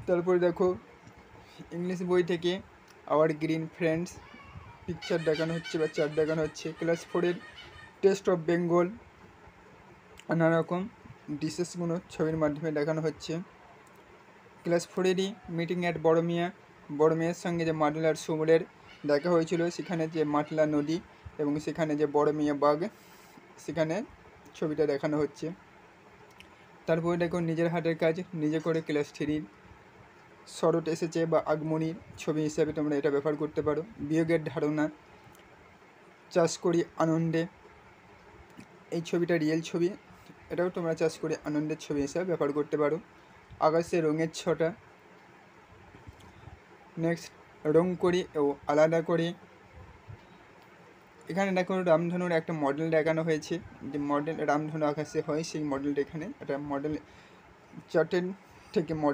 তারপরে দেখো ইংলিশ বই থেকে আওয়ার গ্রিন ফ্রেন্ডস পিকচার দেখানো হচ্ছে বা চার্ট দেখানো হচ্ছে। ক্লাস 4-এর টেস্ট অফ বেঙ্গল নানা রকম ডিশেসগুলো ছবির মাধ্যমে দেখানো হচ্ছে। ক্লাস 4-এরই মিটিং অ্যাট বড় মিয়ার সঙ্গে যে মাটলা আর সুমুরের দেখা হয়েছিল, সেখানে যে মাটলা নদী এবং সেখানে যে বড় মিয়া বাঘ, সেখানে ছবিটা দেখানো হচ্ছে। তারপরে দেখো নিজের হাতের কাজ নিজে করে ক্লাস 3-র শরৎ এসেছে বা আগমনীর ছবি হিসাবে তোমরা এটা ব্যবহার করতে পারো। বিয়োগের ধারণা, চাষ করি আনন্দে, এই ছবিটা রিয়েল ছবি, এটাও তোমরা চাষ করি আনন্দের ছবি হিসাবে ব্যবহার করতে পারো। আকাশে রঙের ছটা, নেক্সট রং করি ও আলাদা করে। এখানে দেখো রামধনুর একটা মডেল দেখানো হয়েছে, যে মডেল রামধনু আকাশে হয় সেই মডেলটা এখানে একটা মডেল চার্টের থেকে